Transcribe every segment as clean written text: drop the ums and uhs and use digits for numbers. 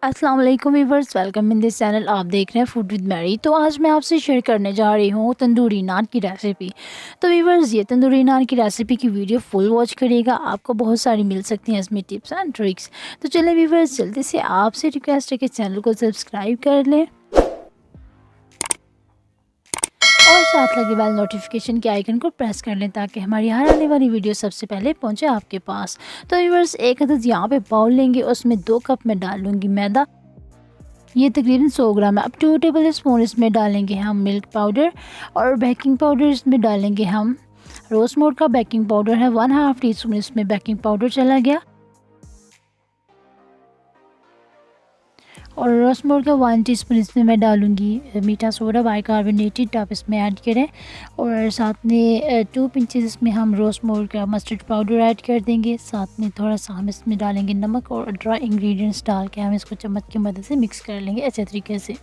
अस्सलाम वालेकुम viewers, welcome in this channel. आप देख रहे हैं फूड विद मैरी। तो आज मैं आपसे शेयर करने जा रही हूँ तंदूरी नान की रेसिपी। तो व्यूअर्स, ये तंदूरी नान की रेसिपी की वीडियो फुल वॉच करिएगा, आपको बहुत सारी मिल सकती हैं इसमें टिप्स एंड ट्रिक्स। तो चलिए व्यूअर्स, जल्दी से आपसे रिक्वेस्ट है कि चैनल को सब्सक्राइब कर लें और साथ लगे बेल नोटिफिकेशन के आइकन को प्रेस कर लें ताकि हमारी हर आने वाली वीडियो सबसे पहले पहुंचे आपके पास। तो व्यूअर्स, एक अदद यहाँ पे बाउल लेंगे, उसमें 2 कप में डाल लूँगी मैदा। ये तकरीबन 100 ग्राम है। अब 2 टेबल स्पून इसमें डालेंगे हम मिल्क पाउडर और बेकिंग पाउडर इसमें डालेंगे हम। रोज़ मोड का बेकिंग पाउडर है, 1/2 टीस्पून इसमें बेकिंग पाउडर चला गया। और रोज़ मोड का 1 टीस्पून इसमें मैं डालूँगी मीठा सोडा बाइकार्बोनेटेड, आप इसमें ऐड करें। और साथ में 2 पिंचेस इसमें हम रोज़ मोड का मस्टर्ड पाउडर ऐड कर देंगे। साथ में थोड़ा सा हम इसमें डालेंगे नमक और ड्राई इंग्रेडिएंट्स डाल के हम इसको चम्मच की मदद से मिक्स कर लेंगे अच्छे तरीके से।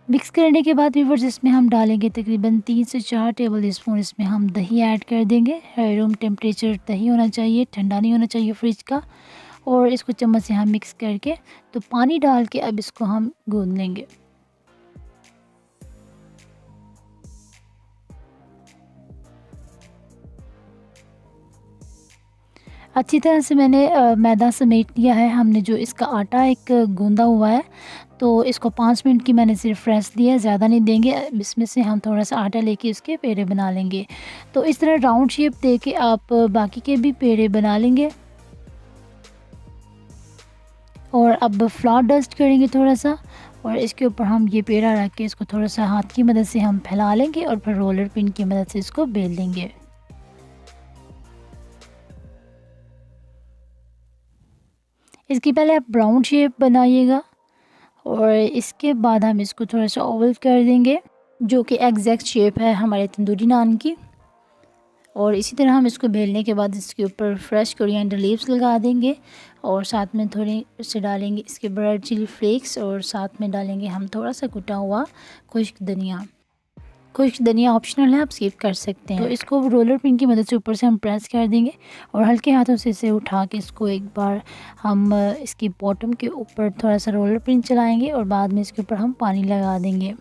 मिक्स करने के बाद व्यूअर्स, इसमें हम डालेंगे तकरीबन 3 से 4 टेबल स्पून इसमें हम दही ऐड कर देंगे। रूम टेम्परेचर दही होना चाहिए, ठंडा नहीं होना चाहिए फ्रिज का। और इसको चम्मच से हम मिक्स करके तो पानी डाल के अब इसको हम गूंद लेंगे। अच्छी तरह से मैंने मैदा समेट लिया है। हमने जो इसका आटा एक गूंदा हुआ है, तो इसको 5 मिनट की मैंने सिर्फ रेस्ट दिया है, ज़्यादा नहीं देंगे। अब इसमें से हम थोड़ा सा आटा लेके इसके पेड़े बना लेंगे। तो इस तरह राउंड शेप दे के आप बाकी के भी पेड़े बना लेंगे। और अब फ्लावर डस्ट करेंगे थोड़ा सा, और इसके ऊपर हम ये पेड़ा रख के इसको थोड़ा सा हाथ की मदद से हम फैला लेंगे और फिर रोलर पिन की मदद से इसको बेल लेंगे। इसकी पहले आप ब्राउन शेप बनाइएगा और इसके बाद हम इसको थोड़ा सा ओवल कर देंगे, जो कि एग्जैक्ट शेप है हमारे तंदूरी नान की। और इसी तरह हम इसको बेलने के बाद इसके ऊपर फ्रेश कोरिएंडर लीव्स लगा देंगे और साथ में थोड़ी से डालेंगे इसके रेड चिली फ्लेक्स और साथ में डालेंगे हम थोड़ा सा कुटा हुआ खुश्क धनिया। खुश्क धनिया ऑप्शनल है, आप स्किप कर सकते हैं। तो इसको रोलर पिन की मदद से ऊपर से हम प्रेस कर देंगे और हल्के हाथों से इसे उठा के इसको एक बार हम इसकी बॉटम के ऊपर थोड़ा सा रोलर पिन चलाएंगे और बाद में इसके ऊपर हम पानी लगा देंगे।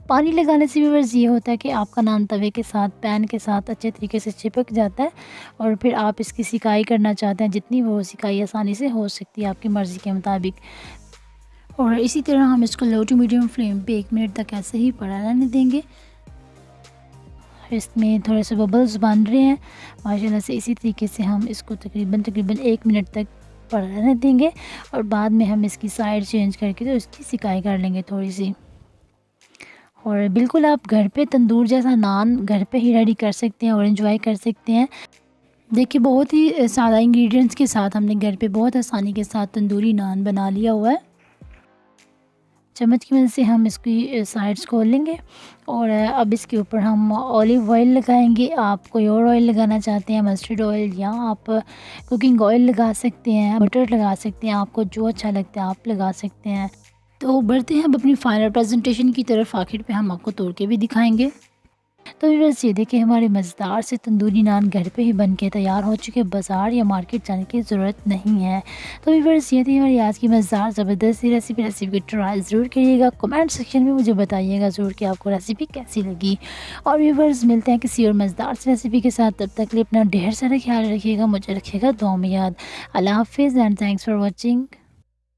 पानी लगाने से व्यूअर्स ये होता है कि आपका नान तवे के साथ, पैन के साथ अच्छे तरीके से चिपक जाता है और फिर आप इसकी सिकाई करना चाहते हैं, जितनी वो सिकाई आसानी से हो सकती है आपकी मर्ज़ी के मुताबिक। और इसी तरह हम इसको लो टू मीडियम फ्लेम पे 1 मिनट तक ऐसे ही पड़ा रहने देंगे। इसमें थोड़े से बबल्स बन रहे हैं माशाल्लाह से। इसी तरीके से हम इसको तकरीबन 1 मिनट तक पड़ा रहने देंगे और बाद में हम इसकी साइड चेंज करके तो इसकी सिकाई कर लेंगे थोड़ी सी। और बिल्कुल आप घर पे तंदूर जैसा नान घर पे ही रेडी कर सकते हैं और इन्जॉय कर सकते हैं। देखिए, बहुत ही सादा इंग्रेडिएंट्स के साथ हमने घर पे बहुत आसानी के साथ तंदूरी नान बना लिया हुआ है। चम्मच की मदद से हम इसकी साइड्स खोल लेंगे और अब इसके ऊपर हम ऑलिव ऑयल लगाएंगे। आप कोई और ऑयल लगाना चाहते हैं, मस्टर्ड ऑयल या आप कुकिंग ऑयल लगा सकते हैं, बटर लगा सकते हैं, आपको जो अच्छा लगता है आप लगा सकते हैं। तो बढ़ते हैं अब अपनी फाइनल प्रेजेंटेशन की तरफ। आखिर पे हम आपको तोड़ के भी दिखाएंगे। तो व्यूअर्स, ये देखिए हमारे मज़ेदार से तंदूरी नान घर पे ही बन के तैयार हो चुके, बाज़ार या मार्केट जाने की ज़रूरत नहीं है। तो व्यूअर्स, ये थी हमारी आज की मज़ेदार ज़बरदस्त रेसिपी को ट्राई ज़रूर करिएगा। कमेंट सेक्शन में मुझे बताइएगा ज़रूर कि आपको रेसिपी कैसी लगी। और व्यूअर्स, मिलते हैं किसी और मज़ेदार से रेसिपी के साथ। तब तक लिए अपना ढेर सारा ख्याल रखिएगा, मुझे रखिएगा दुआ में याद। अल्लाह हाफ़िज़ एंड थैंक्स फॉर वॉचिंग।